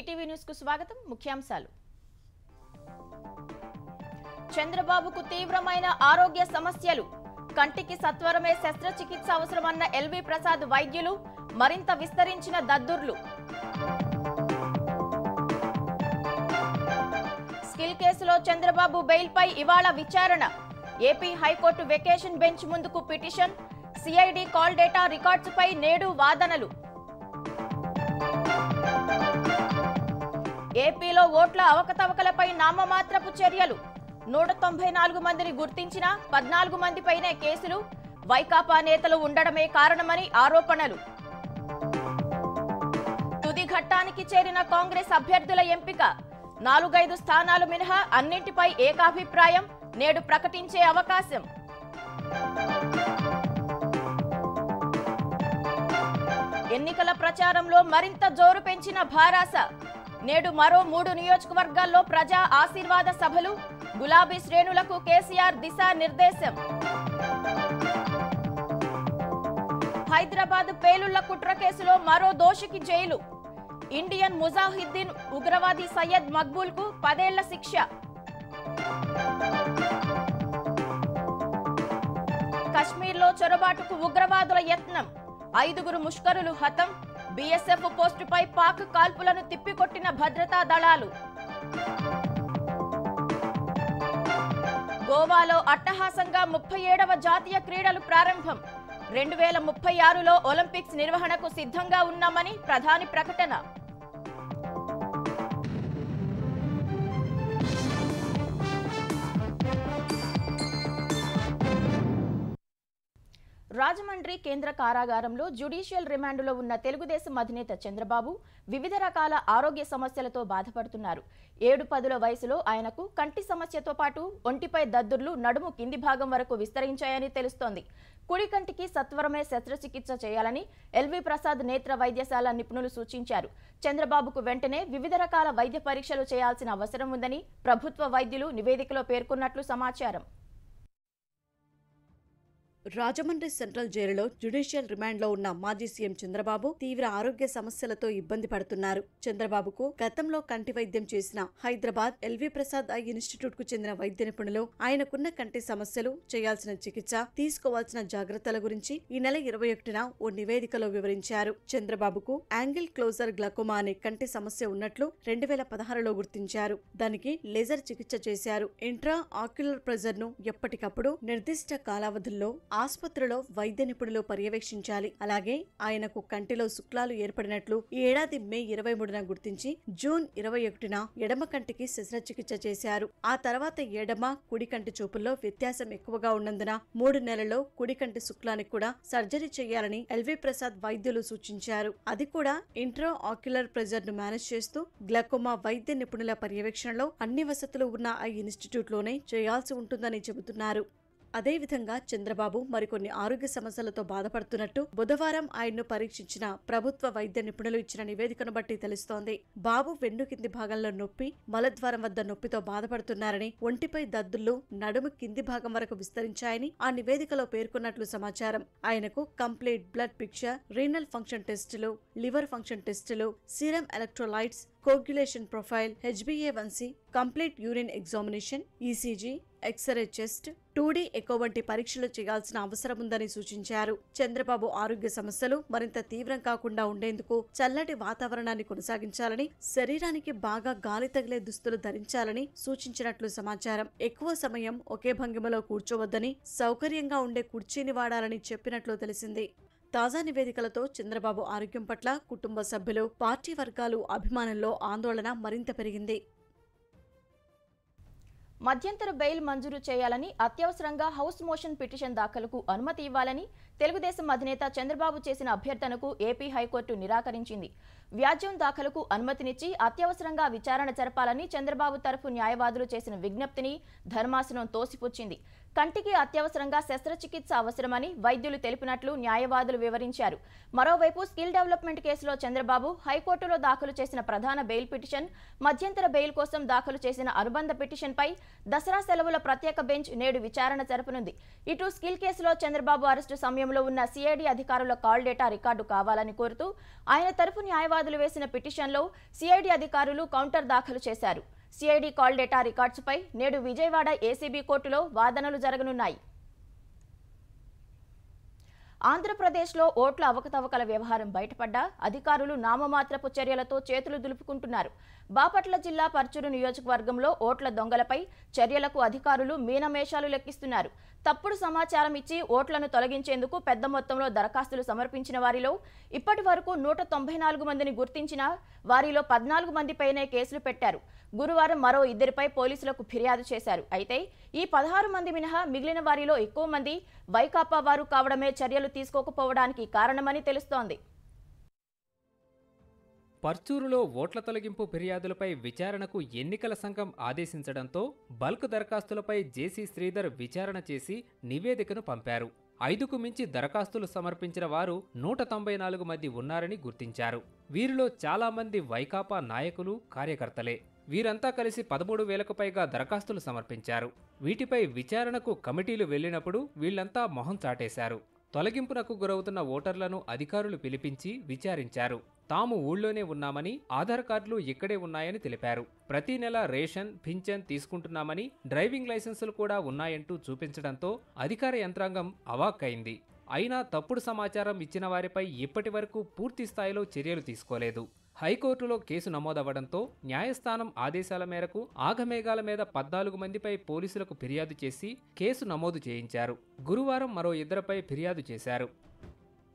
ETV news కు స్వాగతం. ముఖ్యాంశాలు. చంద్రబాబుకు తీవ్రమైన ఆరోగ్య సమస్యలు, కంటికి సత్వరమే శస్త్రచికిత్స అవసరమన్న ఎల్వి ప్రసాద్ వైద్యులు, మరింత విస్తరించిన దద్దుర్లు. స్కిల్ కేసులో చంద్రబాబు బెయిల్పై ఇవాళ విచారణ. ఏపీ హైకోర్టు వెకేషన్ బెంచ్ ముందుకు పిటిషన్, సిఐడి కాల్ డేటా రికార్డ్స్పై నేడు వాదనలు. ఏపీలో ఓట్ల అవకతవకలపై నామమాత్రపు చర్యలు, 194 మందిని గుర్తించిన 14 మందిపైనే కేసులు, వైకాపా నేతలు ఉండడమే కారణమని ఆరోపణలు. తుది ఘట్టానికి చేరిన కాంగ్రెస్ అభ్యర్థుల ఎంపిక, 4-5 స్థానాలు మినహా అన్నింటిపై ఏకాభిప్రాయం, నేడు ప్రకటించే అవకాశం. ఎన్నికల ప్రచారంలో మరింత జోరు పెంచిన భారాస, నేడు మరో 3 నియోజకవర్గాల్లో ప్రజా ఆశీర్వాద సభలు, గులాబీ శ్రేణులకు కేసీఆర్ దిశా నిర్దేశం. హైదరాబాద్ పేలుళ్ల కుట్ర కేసులో మరో దోషికి జైలు, ఇండియన్ ముజాహిద్దీన్ ఉగ్రవాది సయ్యద్ మక్బూల్ కు 10 ఏళ్ల శిక్ష. కశ్మీర్లో చొరబాటుకు ఉగ్రవాదుల యత్నం, 5 ముష్కరులు హతం, బీఎస్ఎఫ్ పోస్టుపై పాక్ కాల్పులను తిప్పికొట్టిన భద్రతా దళాలు. గోవాలో అట్టహాసంగా 37వ జాతీయ క్రీడలు ప్రారంభం, 2036లో ఒలింపిక్స్ నిర్వహణకు సిద్ధంగా ఉన్నామని ప్రధాని ప్రకటన. రాజమండ్రి కేంద్ర కారాగారంలో జ్యుడిషియల్ రిమాండ్లో ఉన్న తెలుగుదేశం అధినేత చంద్రబాబు వివిధ రకాల ఆరోగ్య సమస్యలతో బాధపడుతున్నారు. 7-10 వయసులో ఆయనకు కంటి సమస్యతో పాటు ఒంటిపై దద్దుర్లు నడుము కింది భాగం వరకు విస్తరించాయని తెలుస్తోంది. కుడి కంటికి సత్వరమే శస్త్రచికిత్స చేయాలని ఎల్వి ప్రసాద్ నేత్ర వైద్యశాల నిపుణులు సూచించారు. చంద్రబాబుకు వెంటనే వివిధ రకాల వైద్య పరీక్షలు చేయాల్సిన అవసరం ఉందని ప్రభుత్వ వైద్యులు నివేదికలో పేర్కొన్నట్లు సమాచారం. రాజమండ్రి సెంట్రల్ జైలులో జ్యుడిషియల్ రిమాండ్లో ఉన్న మాజీ సీఎం చంద్రబాబు తీవ్ర ఆరోగ్య సమస్యలతో ఇబ్బంది పడుతున్నారు. చంద్రబాబుకు గతంలో కంటి వైద్యం చేసిన Hyderabad LV Prasad eye institute కు చెందిన వైద్య నిపుణులు ఆయనకున్న కంటి సమస్యలు, చేయాల్సిన చికిత్స, తీసుకోవాల్సిన జాగ్రత్తల గురించి ఈ నెల 21న ఓ నివేదికలో వివరించారు. చంద్రబాబుకు యాంగిల్ క్లోజర్ గ్లకోమా అనే కంటి సమస్య ఉన్నట్లు 2016లో గుర్తించారు. దానికి లేజర్ చికిత్స చేశారు. ఇంట్రా ఆక్యులర్ ప్రెజర్ ను ఎప్పటికప్పుడు నిర్దిష్ట కాలావధుల్లో ఆసుపత్రిలో వైద్య నిపుణులు పర్యవేక్షించాలి. అలాగే ఆయనకు కంటిలో శుక్లాలు ఏర్పడినట్లు ఈ ఏడాది మే 23న గుర్తించి జూన్ 21న ఎడమ కంటికి శస్త్రచికిత్స చేశారు. ఆ తర్వాత ఎడమ, కుడి కంటి చూపుల్లో వ్యత్యాసం ఎక్కువగా ఉన్నందున 3 నెలల్లో కుడి కంటి శుక్లానికి కూడా సర్జరీ చేయాలని ఎల్వి ప్రసాద్ వైద్యులు సూచించారు. అది కూడా ఇంట్రా ఆక్యులర్ ప్రెజర్ ను మేనేజ్ చేస్తూ గ్లకోమా వైద్య నిపుణుల పర్యవేక్షణలో అన్ని వసతులు ఉన్న ఐ ఇన్స్టిట్యూట్ లోనే చేయాల్సి ఉంటుందని చెబుతున్నారు. అదేవిధంగా చంద్రబాబు మరికొన్ని ఆరోగ్య సమస్యలతో బాధపడుతున్నట్టు బుధవారం ఆయన్ను పరీక్షించిన ప్రభుత్వ వైద్య నిపుణులు ఇచ్చిన నివేదికను బట్టి తెలుస్తోంది. బాబు వెన్ను కింది భాగంలో నొప్పి, మలద్వారం వద్ద నొప్పితో బాధపడుతున్నారని, ఒంటిపై దద్దులు నడుము కింది భాగం వరకు విస్తరించాయని ఆ నివేదికలో పేర్కొన్నట్లు సమాచారం. ఆయనకు complete blood picture, renal function టెస్టులు, లివర్ ఫంక్షన్ టెస్టులు, serum electrolytes, coagulation profile, HbA1c, complete urine examination, ECG, x ray chest, 2D echo వంటి పరీక్షలు చేయాల్సిన అవసరం ఉందని సూచించారు. చంద్రబాబు ఆరోగ్య సమస్యలు మరింత తీవ్రం కాకుండా ఉండేందుకు చల్లటి వాతావరణాన్ని కొనసాగించాలని, శరీరానికి బాగా గాలి తగిలే దుస్తులు ధరించాలని సూచించినట్లు సమాచారం. ఎక్కువ సమయం ఒకే భంగిమలో కూర్చోవద్దని, సౌకర్యంగా ఉండే కుర్చీని వాడాలని చెప్పినట్లు తెలిసింది. తాజా నివేదికలతో చంద్రబాబు ఆరోగ్యం పట్ల కుటుంబ సభ్యులు, పార్టీ వర్గాలు, అభిమానుల్లో ఆందోళన మరింత పెరిగింది. మధ్యంతర బెయిల్ మంజూరు చేయాలని, అత్యవసరంగా హౌస్ మోషన్ పిటిషన్ దాఖలుకు అనుమతి ఇవ్వాలని తెలుగుదేశం అధినేత చంద్రబాబు చేసిన అభ్యర్థనకు ఏపీ హైకోర్టు నిరాకరించింది. వ్యాజ్యం దాఖలుకు అనుమతినిచ్చి అత్యవసరంగా విచారణ జరపాలని చంద్రబాబు తరఫు న్యాయవాదులు చేసిన విజ్ఞప్తిని ధర్మాసనం తోసిపుచ్చింది. కంటికి అత్యవసరంగా శస్త్రచికిత్స అవసరమని వైద్యులు తెలిపినట్లు న్యాయవాదులు వివరించారు. మరోవైపు స్కిల్ డెవలప్మెంట్ కేసులో చంద్రబాబు హైకోర్టులో దాఖలు చేసిన ప్రధాన బెయిల్ పిటిషన్, మధ్యంతర బెయిల్ కోసం దాఖలు చేసిన అనుబంధ పిటిషన్పై దసరా సెలవుల ప్రత్యేక బెంచ్ నేడు విచారణ జరపనుంది. ఇటు స్కిల్ కేసులో చంద్రబాబు అరెస్టు సమయంలో నియోజకవర్గంలో ఉన్న సిఐడి అధికారుల కాల్ డేటా రికార్డు కావాలని కోరుతూ ఆయన తరపు న్యాయవాదులు వేసిన పిటిషన్లో సిఐడి అధికారులు కౌంటర్ దాఖలు చేశారు. సిఐడి కాల్ డేటా రికార్డ్స్పై నేడు విజయవాడ ఏసీబీ కోర్టులో వాదనలు జరగనున్నాయి. ఆంధ్రప్రదేశ్లో ఓట్ల అవకతవకల వ్యవహారం బయటపడ్డా అధికారులు నామమాత్రపు చర్యలతో చేతులు దులుపుకుంటున్నారు. బాపట్ల జిల్లా పర్చూరు నియోజకవర్గంలో ఓట్ల దొంగలపై చర్యలకు అధికారులు మీనమేషాలు లెక్కిస్తున్నారు. తప్పుడు సమాచారం ఇచ్చి ఓట్లను తొలగించేందుకు పెద్ద మొత్తంలో దరఖాస్తులు సమర్పించిన వారిలో ఇప్పటి వరకు 194 మందిని గుర్తించినా వారిలో 14 మందిపైనే కేసులు పెట్టారు. గురువారం మరో 2 పోలీసులకు ఫిర్యాదు చేశారు. అయితే ఈ 16 మంది మినహా మిగిలిన వారిలో ఎక్కువ మంది వైకాపా వారు కావడమే చర్యలు తీసుకోకపోవడానికి కారణమని తెలుస్తోంది. పర్చూరులో ఓట్ల తొలగింపు ఫిర్యాదులపై విచారణకు ఎన్నికల సంఘం ఆదేశించడంతో బల్క్ దరఖాస్తులపై జేసీ శ్రీధర్ విచారణ చేసి నివేదికను పంపారు. 5కు మించి దరఖాస్తులు సమర్పించిన వారు 194 మంది ఉన్నారని గుర్తించారు. వీరిలో చాలా మంది వైకాపా నాయకులు, కార్యకర్తలే. వీరంతా కలిసి 13,000కు పైగా దరఖాస్తులు సమర్పించారు. వీటిపై విచారణకు కమిటీలు వెళ్లినప్పుడు వీళ్లంతా మొహం చాటేశారు. తొలగింపునకు గురవుతున్న ఓటర్లను అధికారులు పిలిపించి విచారించారు. తాము ఊళ్ళోనే ఉన్నామని, ఆధార్ కార్డులు ఇక్కడే ఉన్నాయని తెలిపారు. ప్రతి నెల రేషన్, పింఛన్ తీసుకుంటున్నామని, డ్రైవింగ్ లైసెన్సులు కూడా ఉన్నాయంటూ చూపించడంతో అధికార యంత్రాంగం అవాక్కైంది. అయినా తప్పుడు సమాచారం ఇచ్చిన వారిపై ఇప్పటి వరకు పూర్తి స్థాయిలో చర్యలు తీసుకోలేదు. హైకోర్టులో కేసు నమోదవ్వడంతో న్యాయస్థానం ఆదేశాల మేరకు ఆగమేఘాల మీద 14 మందిపై పోలీసులకు ఫిర్యాదు చేసి కేసు నమోదు చేయించారు. గురువారం మరో 2పై ఫిర్యాదు చేశారు.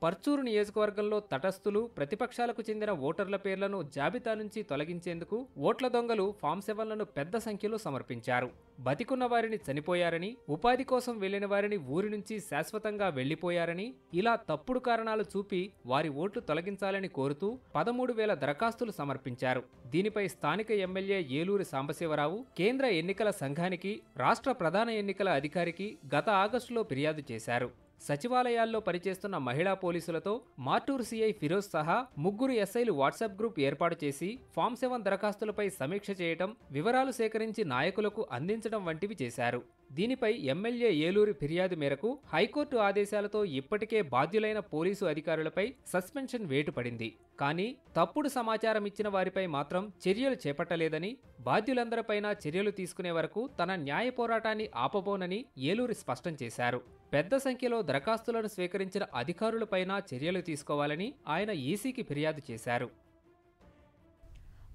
పర్చూరు నియోజకవర్గంలో తటస్థులు, ప్రతిపక్షాలకు చెందిన ఓటర్ల పేర్లను జాబితా నుంచి తొలగించేందుకు ఓట్ల దొంగలు ఫామ్ 7లను పెద్ద సంఖ్యలో సమర్పించారు. బతికున్న వారిని చనిపోయారని, ఉపాధి కోసం వెళ్లిన వారిని ఊరి నుంచి శాశ్వతంగా వెళ్లిపోయారని, ఇలా తప్పుడు కారణాలు చూపి వారి ఓట్లు తొలగించాలని కోరుతూ 13,000 దరఖాస్తులు సమర్పించారు. దీనిపై స్థానిక ఎమ్మెల్యే ఏలూరి సాంబశివరావు కేంద్ర ఎన్నికల సంఘానికి, రాష్ట్ర ప్రధాన ఎన్నికల అధికారికి గత ఆగస్టులో ఫిర్యాదు చేశారు. సచివాలయాల్లో పనిచేస్తున్న మహిళా పోలీసులతో మార్టూరు సీఐ ఫిరోజ్ సహా 3 ఎస్ఐలు వాట్సాప్ గ్రూప్ ఏర్పాటు చేసి ఫామ్ 7 దరఖాస్తులపై సమీక్ష చేయటం, వివరాలు సేకరించి నాయకులకు అందించడం వంటివి చేశారు. దీనిపై ఎమ్మెల్యే ఏలూరి ఫిర్యాదు మేరకు హైకోర్టు ఆదేశాలతో ఇప్పటికే బాధ్యులైన పోలీసు అధికారులపై సస్పెన్షన్ వేటు పడింది. కానీ తప్పుడు సమాచారం ఇచ్చిన వారిపై మాత్రం చర్యలు చేపట్టలేదని, బాధ్యులందరిపైనా చర్యలు తీసుకునే వరకు తన న్యాయ పోరాటాన్ని ఆపబోనని ఏలూరి స్పష్టం చేశారు. పెద్ద సంఖ్యలో దరఖాస్తులను స్వీకరించిన అధికారులపైన చర్యలు తీసుకోవాలని ఆయన ఈసీకి ఫిర్యాదు చేశారు.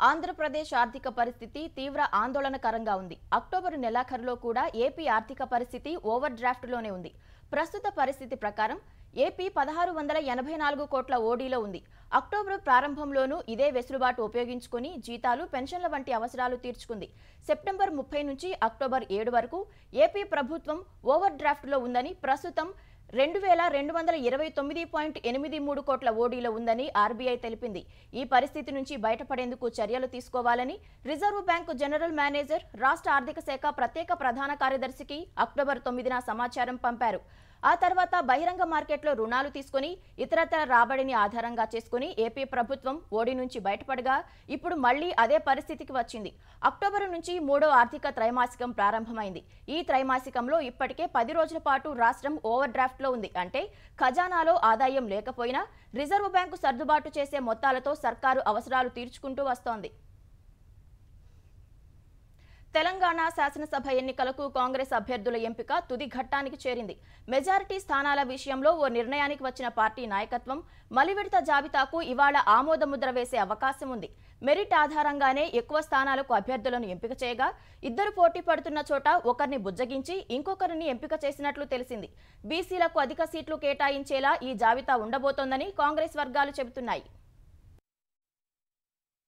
ఆంధ్రప్రదేశ్ ఆర్థిక పరిస్థితి తీవ్ర ఆందోళనకరంగా ఉంది. అక్టోబరు నెలాఖరులో కూడా ఏపీ ఆర్థిక పరిస్థితి ఓవర్ డ్రాఫ్ట్లోనే ఉంది. ప్రస్తుత పరిస్థితి ప్రకారం ఏపీ 1684 కోట్ల ఓడీలో ఉంది. అక్టోబరు ప్రారంభంలోనూ ఇదే వెసులుబాటు ఉపయోగించుకుని జీతాలు, పెన్షన్ల వంటి అవసరాలు తీర్చుకుంది. సెప్టెంబర్ 30 నుంచి అక్టోబర్ 7 వరకు ఏపీ ప్రభుత్వం ఓవర్ డ్రాఫ్ట్లో ఉందని, ప్రస్తుతం 2229.83 కోట్ల ఓడీలో ఉందని ఆర్బీఐ తెలిపింది. ఈ పరిస్థితి నుంచి బయటపడేందుకు చర్యలు తీసుకోవాలని రిజర్వ్ బ్యాంకు జనరల్ మేనేజర్, రాష్ట్ర ఆర్థిక శాఖ ప్రత్యేక ప్రధాన కార్యదర్శికి అక్టోబర్ 9న సమాచారం పంపారు. ఆ తర్వాత బహిరంగ మార్కెట్లో రుణాలు తీసుకుని ఇతరత్ర రాబడిని ఆధారంగా చేసుకుని ఏపీ ప్రభుత్వం ఓడి నుంచి బయటపడగా ఇప్పుడు మళ్లీ అదే పరిస్థితికి వచ్చింది. అక్టోబరు నుంచి 3వ ఆర్థిక త్రైమాసికం ప్రారంభమైంది. ఈ త్రైమాసికంలో ఇప్పటికే 10 రోజుల పాటు రాష్ట్రం ఓవర్ డ్రాఫ్ట్లో ఉంది. అంటే ఖజానాలో ఆదాయం లేకపోయినా రిజర్వ్ బ్యాంకు సర్దుబాటు చేసే మొత్తాలతో సర్కారు అవసరాలు తీర్చుకుంటూ వస్తోంది. తెలంగాణ శాసనసభ ఎన్నికలకు కాంగ్రెస్ అభ్యర్థుల ఎంపిక తుది ఘట్టానికి చేరింది. మెజారిటీ స్థానాల విషయంలో ఓ నిర్ణయానికి వచ్చిన పార్టీ నాయకత్వం మలి విడత జాబితాకు ఇవాళ ఆమోద ముద్ర వేసే అవకాశం ఉంది. మెరిట్ ఆధారంగానే ఎక్కువ స్థానాలకు అభ్యర్థులను ఎంపిక చేయగా, 2 పోటీ పడుతున్న చోట ఒకరిని బుజ్జగించి ఇంకొకరిని ఎంపిక చేసినట్లు తెలిసింది. బీసీలకు అధిక సీట్లు కేటాయించేలా ఈ జాబితా ఉండబోతోందని కాంగ్రెస్ వర్గాలు చెబుతున్నాయి.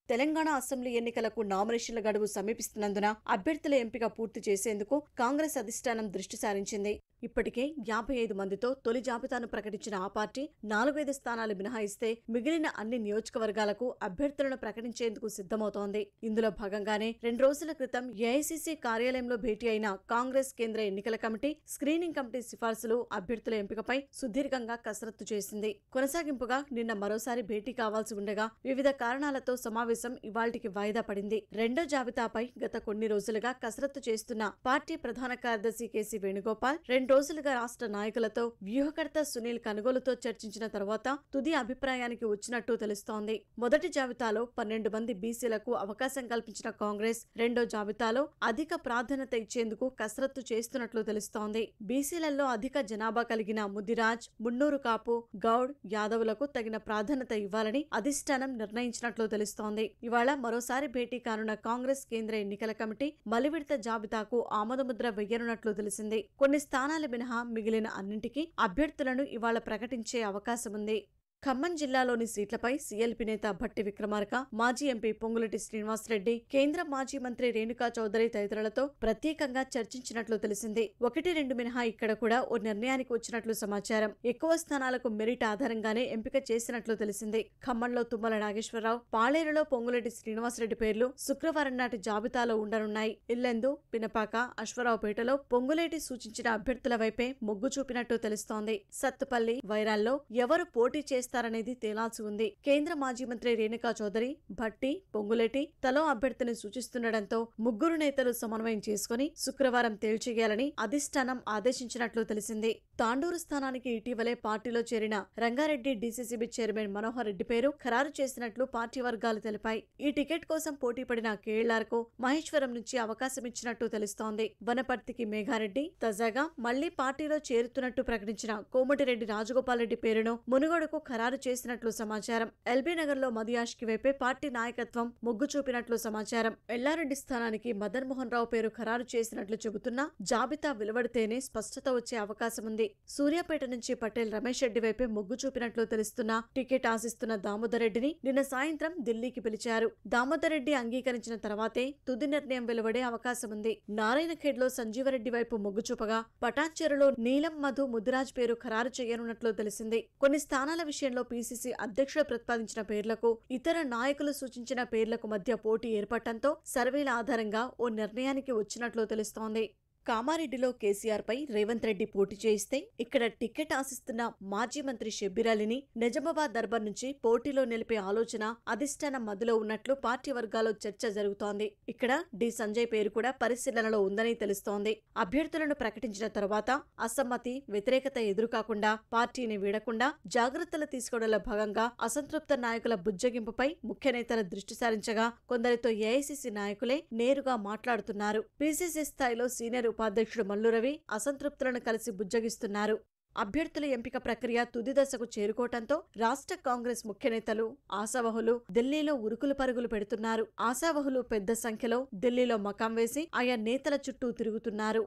తెలంగాణ అసెంబ్లీ ఎన్నికలకు నామినేషన్ల గడువు సమీపిస్తున్నందున అభ్యర్థుల ఎంపిక పూర్తి చేసేందుకు కాంగ్రెస్ అధిష్టానం దృష్టి సారించింది. ఇప్పటికే 55 మందితో తొలి జాబితాను ప్రకటించిన ఆ పార్టీ 4-5 స్థానాలు మినహాయిస్తే మిగిలిన అన్ని నియోజకవర్గాలకు అభ్యర్థులను ప్రకటించేందుకు సిద్ధమవుతోంది. ఇందులో భాగంగానే 2 రోజుల క్రితం ఏఐసీసీ కార్యాలయంలో భేటీ అయిన కాంగ్రెస్ కేంద్ర ఎన్నికల కమిటీ, స్క్రీనింగ్ కమిటీ సిఫార్సులు అభ్యర్థుల ఎంపికపై సుదీర్ఘంగా కసరత్తు చేసింది. కొనసాగింపుగా నిన్న మరోసారి భేటీ కావాల్సి ఉండగా వివిధ కారణాలతో సమావేశం సమావేశం ఇవాళ్టికి వాయిదా పడింది. రెండో జాబితాపై గత కొన్ని రోజులుగా కసరత్తు చేస్తున్న పార్టీ ప్రధాన కార్యదర్శి కేసీ వేణుగోపాల్ 2 రోజులుగా రాష్ట్ర నాయకులతో వ్యూహకర్త సునీల్ కనుగోలుతో చర్చించిన తర్వాత తుది అభిప్రాయానికి వచ్చినట్టు తెలుస్తోంది. మొదటి జాబితాలో 12 మంది బీసీలకు అవకాశం కల్పించిన కాంగ్రెస్ రెండో జాబితాలో అధిక ప్రాధాన్యత ఇచ్చేందుకు కసరత్తు చేస్తున్నట్లు తెలుస్తోంది. బీసీలలో అధిక జనాభా కలిగిన ముదిరాజ్, మున్నూరు కాపు, గౌడ్, యాదవులకు తగిన ప్రాధాన్యత ఇవ్వాలని అధిష్టానం నిర్ణయించినట్లు తెలుస్తోంది. ఇవాళ మరోసారి భేటీ కానున్న కాంగ్రెస్ కేంద్ర ఎన్నికల కమిటీ మలి విడత జాబితాకు ఆమోదముద్ర వెయ్యనున్నట్లు తెలిసింది. కొన్ని స్థానాలు మినహా మిగిలిన అన్నింటికీ అభ్యర్థులను ఇవాళ ప్రకటించే అవకాశముంది. ఖమ్మం జిల్లాలోని సీట్లపై సీఎల్పీ నేత భట్టి విక్రమార్క, మాజీ ఎంపీ పొంగులేటి శ్రీనివాసరెడ్డి, కేంద్ర మాజీ మంత్రి రేణుకా చౌదరి తదితరులతో ప్రత్యేకంగా చర్చించినట్లు తెలిసింది. 1-2 మినహా ఇక్కడ కూడా ఓ నిర్ణయానికి వచ్చినట్లు సమాచారం. ఎక్కువ స్థానాలకు మెరిట్ ఆధారంగానే ఎంపిక చేసినట్లు తెలిసింది. ఖమ్మంలో తుమ్మల నాగేశ్వరరావు, పాలేరులో పొంగులేటి శ్రీనివాసరెడ్డి పేర్లు శుక్రవారం నాటి జాబితాలో ఉండనున్నాయి. ఇల్లెందు, పినపాక, అశ్వరావుపేటలో పొంగులేటి సూచించిన అభ్యర్థుల వైపే మొగ్గు చూపినట్టు తెలుస్తోంది. సత్తుపల్లి, వైరాల్లో ఎవరు పోటీ చేస్తారనేది తేలాల్సి ఉంది. కేంద్ర మాజీ మంత్రి రేణుకా చౌదరి, భట్టి, పొంగులేటి తలో అభ్యర్థిని సూచిస్తుండటంతో ముగ్గురు నేతలు సమన్వయం చేసుకుని శుక్రవారం తేల్చేయాలని అధిష్టానం ఆదేశించినట్లు తెలిసింది. తాండూరు స్థానానికి ఇటీవలే పార్టీలో చేరిన రంగారెడ్డి డీసీసీబీ చైర్మన్ మనోహర్ రెడ్డి పేరు ఖరారు చేసినట్లు పార్టీ వర్గాలు తెలిపాయి. ఈ టికెట్ కోసం పోటీపడిన కేళ్లార్కు మహేశ్వరం నుంచి అవకాశం ఇచ్చినట్టు తెలుస్తోంది. వనపర్తికి మేఘారెడ్డి, తాజాగా మళ్లీ పార్టీలో చేరుతున్నట్టు ప్రకటించిన కోమటిరెడ్డి రాజగోపాల్ రెడ్డి పేరును మునుగోడుకు ఖరారు చేసినట్లు సమాచారం. ఎల్బీ నగర్ లో మదియాష్కి వైపే పార్టీ నాయకత్వం మొగ్గు చూపినట్లు సమాచారం. ఎల్లారెడ్డి స్థానానికి మదన్ మోహన్ రావు పేరు ఖరారు చేసినట్లు చెబుతున్నా జాబితా వెలువడితేనే స్పష్టత వచ్చే అవకాశముంది. సూర్యాపేట నుంచి పటేల్ రమేష్ రెడ్డి వైపే మొగ్గు చూపినట్లు తెలుస్తున్నా టికెట్ ఆశిస్తున్న దామోదర్ రెడ్డిని నిన్న సాయంత్రం ఢిల్లీకి పిలిచారు. దామోదర్ రెడ్డి అంగీకరించిన తర్వాతే తుది నిర్ణయం వెలువడే అవకాశముంది. నారాయణఖేడ్లో సంజీవరెడ్డి వైపు మొగ్గు చూపగా పటాన్చెరులో నీలం మధు ముదిరాజ్ పేరు ఖరారు చేయనున్నట్లు తెలిసింది. కొన్ని స్థానాల విషయంలో పీసీసీ అధ్యక్షుడు ప్రతిపాదించిన పేర్లకు ఇతర నాయకులు సూచించిన పేర్లకు మధ్య పోటీ ఏర్పడటంతో సర్వేల ఆధారంగా ఓ నిర్ణయానికి వచ్చినట్లు తెలుస్తోంది. కామారెడ్డిలో కేసీఆర్ పై రేవంత్ రెడ్డి పోటీ చేయిస్తే ఇక్కడ టికెట్ ఆశిస్తున్న మాజీ మంత్రి షబ్బీర్ అలీని నిజామాబాద్ దర్బార్ నుంచి పోటీలో నిలిపే ఆలోచన అధిష్టానం మధ్యలో ఉన్నట్లు పార్టీ వర్గాల్లో చర్చ జరుగుతోంది. ఇక్కడ డి సంజయ్ పేరు కూడా పరిశీలనలో ఉందని తెలుస్తోంది. అభ్యర్థులను ప్రకటించిన తర్వాత అసమ్మతి, వ్యతిరేకత ఎదురుకాకుండా పార్టీని వీడకుండా జాగ్రత్తలు తీసుకోవడంలో భాగంగా అసంతృప్త నాయకుల బుజ్జగింపుపై ముఖ్య నేతల దృష్టి సారించగా కొందరితో ఏఐసీసీ నాయకులే నేరుగా మాట్లాడుతున్నారు. పీసీసీ స్థాయిలో సీనియర్ ఉపాధ్యక్షుడు మల్లు రవి అసంతృప్తులను కలిసి బుజ్జగిస్తున్నారు. అభ్యర్థుల ఎంపిక ప్రక్రియ తుది దశకు చేరుకోవటంతో రాష్ట్ర కాంగ్రెస్ ముఖ్య నేతలు, ఆశావహులు ఢిల్లీలో ఉరుకులు పరుగులు పెడుతున్నారు. ఆశావహులు పెద్ద సంఖ్యలో ఢిల్లీలో మకాం వేసి ఆయా నేతల చుట్టూ తిరుగుతున్నారు.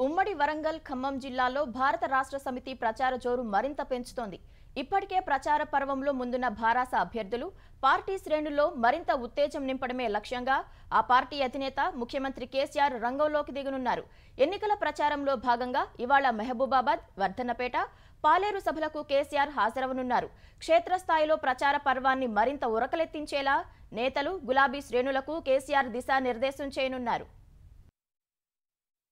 ఉమ్మడి వరంగల్, ఖమ్మం జిల్లాలో భారత రాష్ట్ర సమితి ప్రచార జోరు మరింత పెంచుతోంది. ఇప్పటికే ప్రచార పర్వంలో ముందున్న భారాస అభ్యర్థులు పార్టీ శ్రేణుల్లో మరింత ఉత్తేజం నింపడమే లక్ష్యంగా ఆ పార్టీ అధినేత ముఖ్యమంత్రి కేసీఆర్ రంగంలోకి దిగనున్నారు. ఎన్నికల ప్రచారంలో భాగంగా ఇవాళ మహబూబాబాద్, వర్ధన్నపేట, పాలేరు సభలకు కేసీఆర్ హాజరవనున్నారు. క్షేత్రస్థాయిలో ప్రచార పర్వాన్ని మరింత ఉరకలెత్తించేలా నేతలు, గులాబీ శ్రేణులకు కేసీఆర్ దిశానిర్దేశం చేయనున్నారు.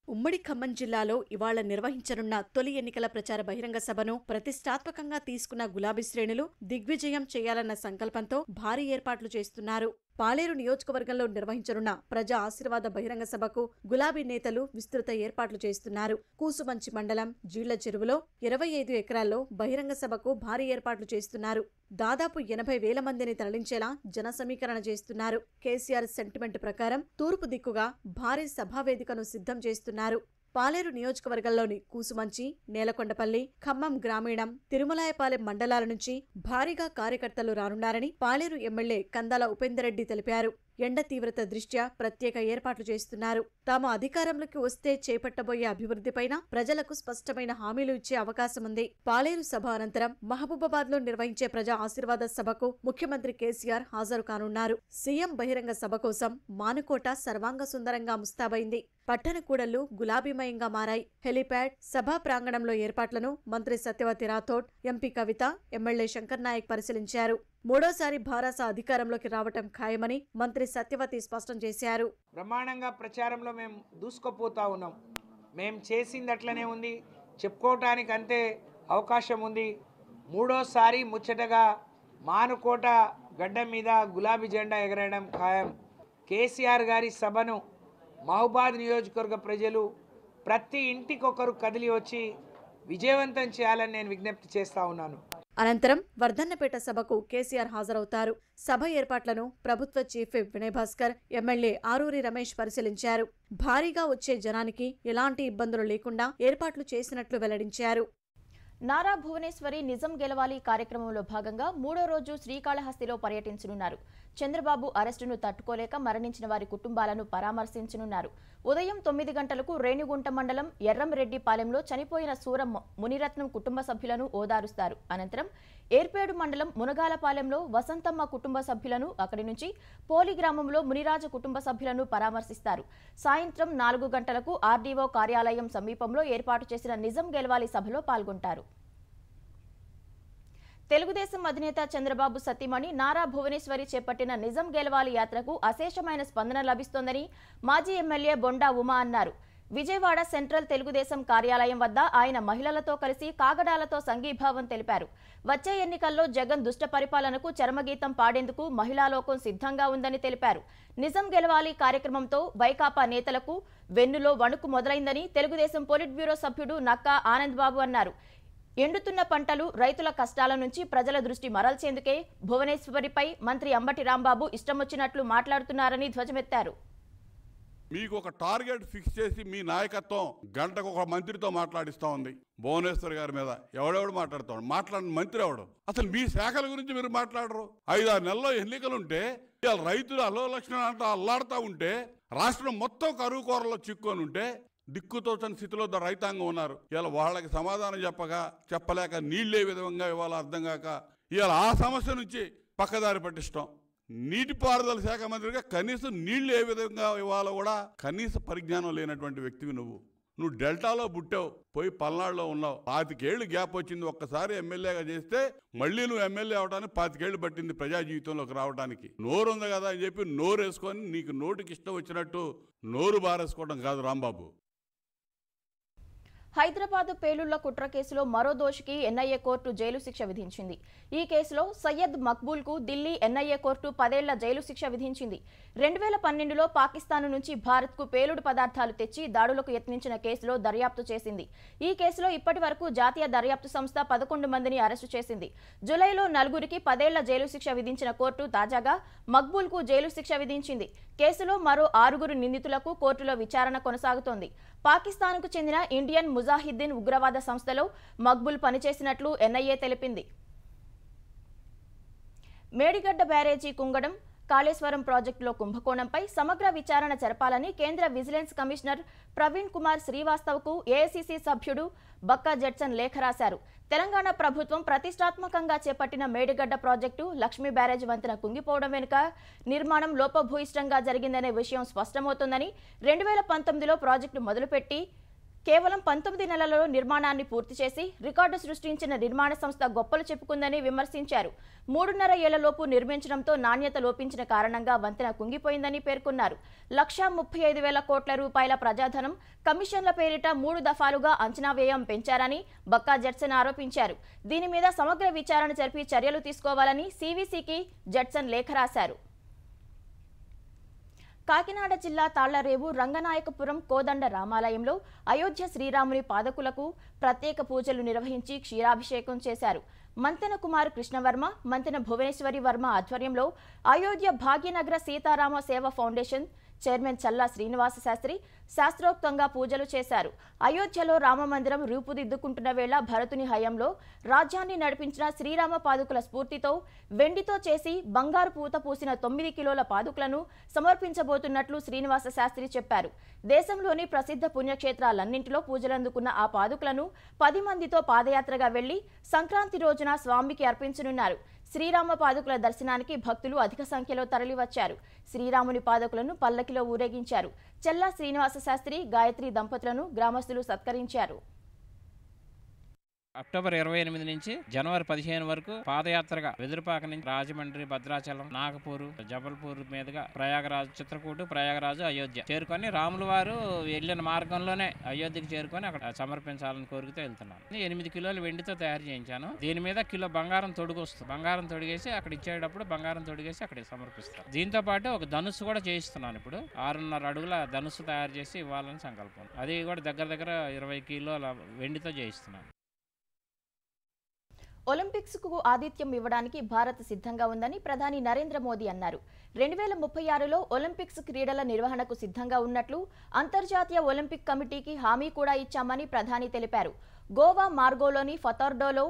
ఉమ్మడి ఖమ్మం జిల్లాలో ఇవాళ నిర్వహించనున్న తొలి ఎన్నికల ప్రచార బహిరంగ సభను ప్రతిష్టాత్మకంగా తీసుకున్న గులాబీ శ్రేణులు దిగ్విజయం చేయాలన్న సంకల్పంతో భారీ ఏర్పాట్లు చేస్తున్నారు. పాలేరు నియోజకవర్గంలో నిర్వహించనున్న ప్రజా ఆశీర్వాద బహిరంగ సభకు గులాబీ నేతలు విస్తృత ఏర్పాట్లు చేస్తున్నారు. కూసుమంచి మండలం జీళ్ల చెరువులో 25 ఎకరాల్లో బహిరంగ సభకు భారీ ఏర్పాట్లు చేస్తున్నారు. దాదాపు 80,000 మందిని తరలించేలా జన సమీకరణ చేస్తున్నారు. కేసీఆర్ సెంటిమెంట్ ప్రకారం తూర్పు దిక్కుగా భారీ సభావేదికను సిద్ధం చేస్తున్నారు. పాలేరు నియోజకవర్గంలోని కూసుమంచి, నేలకొండపల్లి, ఖమ్మం గ్రామీణం, తిరుమలాయపాలెం మండలాల నుంచి భారీగా కార్యకర్తలు రానున్నారని పాలేరు ఎమ్మెల్యే కందాల ఉపేందర్ రెడ్డి తెలిపారు. ఎండ తీవ్రత దృష్ట్యా ప్రత్యేక ఏర్పాట్లు చేస్తున్నారు. తాము అధికారంలోకి వస్తే చేపట్టబోయే అభివృద్ధిపైన ప్రజలకు స్పష్టమైన హామీలు ఇచ్చే అవకాశముంది. పాలేరు సభ అనంతరం మహబూబాబాద్ లో నిర్వహించే ప్రజా ఆశీర్వాద సభకు ముఖ్యమంత్రి కేసీఆర్ హాజరు కానున్నారు. సీఎం బహిరంగ సభ కోసం మానుకోట సర్వాంగ సుందరంగా ముస్తాబైంది. పట్టణ కూడళ్లు గులాబీమయంగా మారాయి. హెలీప్యాడ్, సభా ప్రాంగణంలో ఏర్పాట్లను మంత్రి సత్యవతి రాథోడ్, ఎంపీ కవిత, ఎమ్మెల్యే శంకర్ నాయక్ పరిశీలించారు. మూడోసారి భారాస అధికారంలోకి రావటం ఖాయమని మంత్రి సత్యవతి స్పష్టం చేశారు. బ్రహ్మాండంగా ప్రచారంలో మేము దూసుకుపోతా ఉన్నాం. మేము చేసింది అట్లనే ఉంది, చెప్పుకోవటానికి అంతే అవకాశం ఉంది. మూడోసారి ముచ్చటగా మానుకోట గడ్డ మీద గులాబీ జెండా ఎగరేయడం ఖాయం. కేసీఆర్ గారి సభను మహబూబాద్ నియోజకవర్గ ప్రజలు ప్రతి ఇంటికొకరు కదిలి వచ్చి విజయవంతం చేయాలని నేను విజ్ఞప్తి చేస్తా ఉన్నాను. అనంతరం వర్ధన్నపేట సభకు కేసీఆర్ హాజరవుతారు. సభ ఏర్పాట్లను ప్రభుత్వ chief whip Vinay Bhaskar, MLA Aruri Ramesh పరిశీలించారు. భారీగా వచ్చే జనానికి ఎలాంటి ఇబ్బందులు లేకుండా ఏర్పాట్లు చేసినట్లు వెల్లడించారు. నారా భువనేశ్వరి నిజం గెలవాలి కార్యక్రమంలో భాగంగా 3వ రోజు శ్రీకాళహస్తిలో పర్యటించనున్నారు. చంద్రబాబు అరెస్టును తట్టుకోలేక మరణించిన వారి కుటుంబాలను పరామర్శించనున్నారు. ఉదయం 9 గంటలకు రేణిగుంట మండలం ఎర్రంరెడ్డిపాలెంలో చనిపోయిన సూరం మునిరత్నం కుటుంబ సభ్యులను ఓదారుస్తారు. అనంతరం ఏర్పేడు మండలం మునగాలపాలెంలో వసంతమ్మ కుటుంబ సభ్యులను, అక్కడి నుంచి పోలి గ్రామంలో మునిరాజు కుటుంబ సభ్యులను పరామర్శిస్తారు. సాయంత్రం 4 గంటలకు ఆర్డీఓ కార్యాలయం సమీపంలో ఏర్పాటు చేసిన నిజం గెలవాలి సభలో పాల్గొంటారు. తెలుగుదేశం అధినేత చంద్రబాబు సతీమణి నారా భువనేశ్వరి చేపట్టిన నిజం గెలవాలి యాత్రకు అశేషమైన స్పందన లభిస్తోందని మాజీ ఎమ్మెల్యే బొండా ఉమా అన్నారు. విజయవాడ సెంట్రల్ తెలుగుదేశం కార్యాలయం వద్ద ఆయన మహిళలతో కలిసి కాగడాలతో సంఘీభావం తెలిపారు. వచ్చే ఎన్నికల్లో జగన్ దుష్ట పరిపాలనకు చరమగీతం పాడేందుకు మహిళాలోకం సిద్ధంగా ఉందని తెలిపారు. నిజం గెలవాలి కార్యక్రమంతో వైకాపా నేతలకు వెన్నులో వణుకు మొదలైందని తెలుగుదేశం పొలిట్ బ్యూరో సభ్యుడు నక్కా ఆనంద్ బాబు అన్నారు. ఎండుతున్న పంటలు, రైతుల కష్టాల నుంచి ప్రజల దృష్టి మరల్చేందుకే భువనేశ్వరిపై మంత్రి అంబటి రాంబాబు ఇష్టమొచ్చినట్లు మాట్లాడుతున్నారని ధ్వజమెత్తారు. మీకు ఒక టార్గెట్ ఫిక్స్ చేసి మీ నాయకత్వం గంటకు ఒక మంత్రితో మాట్లాడిస్తూ ఉంది. భువనేశ్వర్ గారి మీద ఎవడెవడు మాట్లాడుతాడు? మాట్లాడిన మంత్రి ఎవడు? అసలు మీ శాఖల గురించి మీరు మాట్లాడరు. 5-6 నెలల్లో ఎన్నికలుంటే ఇవాళ రైతులు అల్లోలక్షణం అంటూ అల్లాడుతూ ఉంటే, రాష్ట్రం మొత్తం కరువు కోరలో చిక్కుకొని ఉంటే, దిక్కుతోచని స్థితిలో రైతాంగం ఉన్నారు. ఇలా వాళ్ళకి సమాధానం చెప్పలేక నీళ్ళే విధంగా ఇవాళ అర్థం కాక ఇవాళ ఆ సమస్య నుంచి పక్కదారి పట్టిస్తాం. నీటిపారుదల శాఖ మంత్రిగా కనీసం నీళ్లు ఏ విధంగా ఇవాళ కూడా కనీస పరిజ్ఞానం లేనటువంటి వ్యక్తివి నువ్వు డెల్టాలో పుట్టావు, పోయి పల్నాడులో ఉన్నావు. 25 ఏళ్ళు గ్యాప్ వచ్చింది. ఒక్కసారి ఎమ్మెల్యేగా చేస్తే మళ్ళీ నువ్వు ఎమ్మెల్యే అవడానికి 25 ఏళ్ళు పట్టింది ప్రజా జీవితంలోకి రావడానికి. నోరు ఉంది కదా అని చెప్పి నోరు వేసుకొని నీకు నోటికి ఇష్టం వచ్చినట్టు నోరు బారేసుకోవడం కాదు రాంబాబు. హైదరాబాద్ పేలుళ్ల కుట్ర కేసులో మరో దోషికి ఎన్ఐఏ కోర్టు జైలు శిక్ష విధించింది. ఈ కేసులో సయ్యద్ మక్బూల్కు ఢిల్లీ ఎన్ఐఏ కోర్టు 10 ఏళ్ల జైలు శిక్ష విధించింది. 2012లో పాకిస్తాన్ నుంచి భారత్కు పేలుడు పదార్థాలు తెచ్చి దాడులకు యత్నించిన కేసులో దర్యాప్తు చేసింది. ఈ కేసులో ఇప్పటి వరకు జాతీయ దర్యాప్తు సంస్థ 11 మందిని అరెస్టు చేసింది. జూలైలో 4గురికి 10 ఏళ్ల జైలు శిక్ష విధించిన కోర్టు తాజాగా మక్బూల్కు జైలు శిక్ష విధించింది. కేసులో మరో 6 నిందితులకు కోర్టులో విచారణ కొనసాగుతోంది. పాకిస్తాన్కు చెందిన ఇండియన్ ముజాహిద్దీన్ ఉగ్రవాద సంస్థలో మక్బుల్ పనిచేసినట్లు ఎన్ఐఏ తెలిపింది. మేడిగడ్డ బ్యారేజీ కుంగడం, కాళేశ్వరం ప్రాజెక్టులో కుంభకోణంపై సమగ్ర విచారణ జరపాలని కేంద్ర విజిలెన్స్ కమిషనర్ ప్రవీణ్ కుమార్ శ్రీవాస్తవ్కు ఏఐసీసీ సభ్యుడు బక్కా జడ్సన్ లేఖ రాశారు. తెలంగాణ ప్రభుత్వం ప్రతిష్టాత్మకంగా చేపట్టిన మేడిగడ్డ ప్రాజెక్టు లక్ష్మీ బ్యారేజ్ వంతెన కుంగిపోవడం వెనుక నిర్మాణం లోపభూయిష్టంగా జరిగిందనే విషయం స్పష్టమవుతోందని, 2019లో ప్రాజెక్టు మొదలుపెట్టి కేవలం 19 నెలలలో నిర్మాణాన్ని పూర్తి చేసి రికార్డు సృష్టించిన నిర్మాణ సంస్థ గొప్పలు చెప్పుకుందని విమర్శించారు. 3.5 ఏళ్లలోపు నిర్మించడంతో నాణ్యత లోపించిన కారణంగా వంతెన కుంగిపోయిందని పేర్కొన్నారు. 1,35,000 కోట్ల రూపాయల ప్రజాధనం కమిషన్ల పేరిట 3 దఫాలుగా అంచనా వ్యయం పెంచారని బక్కా జడ్సన్ ఆరోపించారు. దీని మీద సమగ్ర విచారణ జరిపి చర్యలు తీసుకోవాలని సివిసికి జడ్సన్ లేఖ రాశారు. కాకినాడ జిల్లా తాళ్లరేవు రంగనాయకపురం కోదండ రామాలయంలో అయోధ్య శ్రీరాముని పాదకులకు ప్రత్యేక పూజలు నిర్వహించి క్షీరాభిషేకం చేశారు. మంతెన కుమార్ కృష్ణవర్మ, మంతెన భువనేశ్వరి వర్మ ఆధ్వర్యంలో అయోధ్య భాగ్యనగర సీతారామ సేవ ఫౌండేషన్ చైర్మన్ చల్లా శ్రీనివాస శాస్త్రి శాస్త్రోక్తంగా పూజలు చేశారు. అయోధ్యలో రామమందిరం రూపుదిద్దుకుంటున్న వేళ భరతుని హయాంలో రాజ్యాన్ని నడిపించిన శ్రీరామ పాదుకుల స్ఫూర్తితో వెండితో చేసి బంగారు పూత పూసిన 9 కిలోల పాదుకులను సమర్పించబోతున్నట్లు శ్రీనివాస శాస్త్రి చెప్పారు. దేశంలోని ప్రసిద్ధ పుణ్యక్షేత్రాలన్నింటిలో పూజలందుకున్న ఆ పాదుకులను 10 మందితో పాదయాత్రగా వెళ్లి సంక్రాంతి రోజున స్వామికి అర్పించనున్నారు. శ్రీరామ పాదుకుల దర్శనానికి భక్తులు అధిక సంఖ్యలో తరలివచ్చారు. శ్రీరాముని పాదుకులను పల్లకిలో ఊరేగించారు. చెల్లా శ్రీనివాస శాస్త్రి, గాయత్రి దంపతులను గ్రామస్తులు సత్కరించారు. అక్టోబర్ 28 నుంచి జనవరి 15 వరకు పాదయాత్రగా వెదురుపాక నుంచి రాజమండ్రి, భద్రాచలం, నాగపూర్, జబల్పూర్ మీదుగా ప్రయాగరాజు, చిత్రకూటు, ప్రయాగరాజు, అయోధ్య చేరుకొని రాముల వారు వెళ్లిన మార్గంలోనే అయోధ్యకి చేరుకొని అక్కడ సమర్పించాలని కోరికతో వెళ్తున్నాను. 8 కిలోలు వెండితో తయారు చేయించాను. దీని మీద కిలో బంగారం తొడుగు వస్తుంది. బంగారం తొడిగేసి అక్కడ ఇచ్చేటప్పుడు బంగారం తొడిగేసి అక్కడ సమర్పిస్తాను. దీంతో పాటు ఒక ధనుస్సు కూడా చేయిస్తున్నాను. ఇప్పుడు 6.5 అడుగుల ధనుస్సు తయారు చేసి ఇవ్వాలని సంకల్పం. అది కూడా దగ్గర 20 కిలోల వెండితో చేయిస్తున్నాను. ఒలింపిక్స్కు ఆతిథ్యం ఇవ్వడానికి భారత్ సిద్ధంగా ఉందని ప్రధాని నరేంద్ర మోదీ అన్నారు. 2036లో ఒలింపిక్స్ క్రీడల నిర్వహణకు సిద్ధంగా ఉన్నట్లు అంతర్జాతీయ ఒలింపిక్ కమిటీకి హామీ కూడా ఇచ్చామని ప్రధాని తెలిపారు. గోవా మార్గోలోని ఫతార్డోలో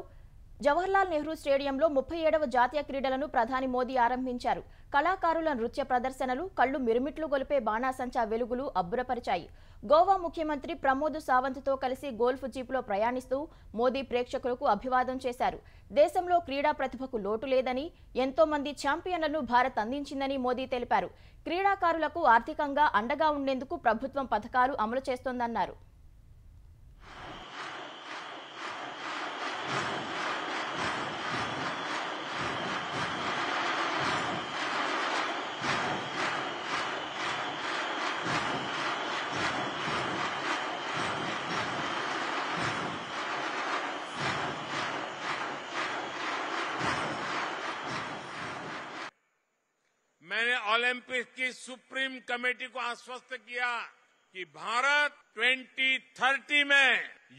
జవహర్లాల్ నెహ్రూ స్టేడియంలో 37వ జాతీయ క్రీడలను ప్రధాని మోదీ ఆరంభించారు. కళాకారుల నృత్య ప్రదర్శనలు, కళ్లు మిరుమిట్లు గొలిపే బాణాసంచా వెలుగులు అబ్బురపరిచాయి. గోవా ముఖ్యమంత్రి ప్రమోద్ సావంత్తో కలిసి గోల్ఫ్ జీప్లో ప్రయాణిస్తూ మోదీ ప్రేక్షకులకు అభివాదం చేశారు. దేశంలో క్రీడా ప్రతిభకు లోటు లేదని, ఎంతో మంది ఛాంపియన్లను భారత్ అందించిందని మోదీ తెలిపారు. క్రీడాకారులకు ఆర్థికంగా అండగా ఉండేందుకు ప్రభుత్వం పథకాలు అమలు చేస్తోందన్నారు. मैंने ओलंपिक की सुप्रीम कमेटी को आश्वस्त किया कि भारत 2030 में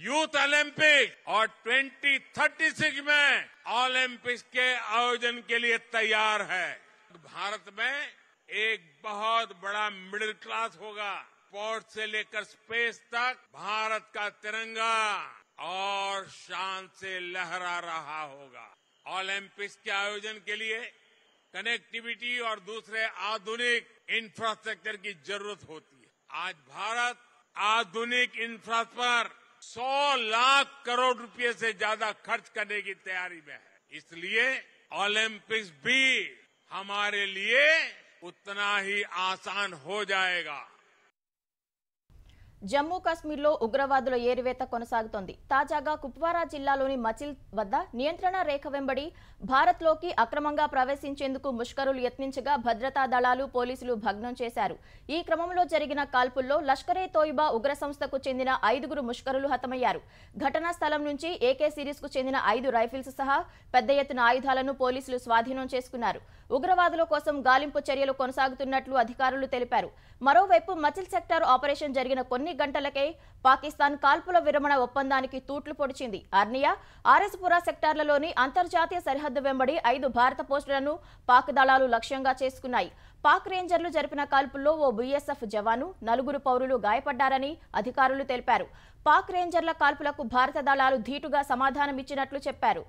यूथ ओलंपिक और 2036 में ओलंपिक्स के आयोजन के लिए तैयार है। भारत में एक बहुत बड़ा मिडिल क्लास होगा। स्पोर्ट से लेकर स्पेस तक भारत का तिरंगा और शान से लहरा रहा होगा। ओलंपिक्स के आयोजन के लिए कनेक्टिविटी और दूसरे आधुनिक इंफ्रास्ट्रक्चर की जरूरत होती है। आज भारत आधुनिक इंफ्रास्ट्रक्चर पर 100 लाख करोड़ रुपए से ज्यादा खर्च करने की तैयारी में है। इसलिए ओलंपिक्स भी हमारे लिए उतना ही आसान हो जाएगा। జమ్మూ కాశ్మీర్లో ఉగ్రవాదుల ఏరివేత కొనసాగుతోంది. తాజాగా కుప్వారా జిల్లాలోని మచిల్ వద్ద నియంత్రణ రేఖ వెంబడి భారత్లోకి అక్రమంగా ప్రవేశించేందుకు ముష్కరులు యత్నించగా భద్రతా దళాలు, పోలీసులు భగ్నం చేశారు. ఈ క్రమంలో జరిగిన కాల్పుల్లో లష్కరే తోయిబా ఉగ్ర సంస్థకు చెందిన 5గురు ముష్కరులు హతమయ్యారు. ఘటనా స్థలం నుంచి ఏకే సిరీస్ కు చెందిన 5 రైఫిల్స్ సహా పెద్ద ఎత్తున ఆయుధాలను పోలీసులు స్వాధీనం చేసుకున్నారు. ఉగ్రవాదుల కోసం గాలింపు చర్యలు కొనసాగుతున్నట్లు అధికారులు తెలిపారు. మరోవైపు మచిల్ సెక్టార్ ఆపరేషన్ జరిగిన కొన్ని గంటలకే పాకిస్తాన్ కాల్పుల విరమణ ఒప్పందానికి తూట్లు పొడిచింది. ఆర్నియా, ఆర్ఎస్పురా సెక్టార్లలోని అంతర్జాతీయ సరిహద్దు వెంబడి 5 భారత పోస్టులను పాక్ దళాలు లక్ష్యంగా చేసుకున్నాయి. పాక్ రేంజర్లు జరిపిన కాల్పుల్లో ఓ బీఎస్ఎఫ్ జవాను, 4 పౌరులు గాయపడ్డారని అధికారులు తెలిపారు. పాక్ రేంజర్ల కాల్పులకు భారత దళాలు ధీటుగా సమాధానమిచ్చినట్లు చెప్పారు.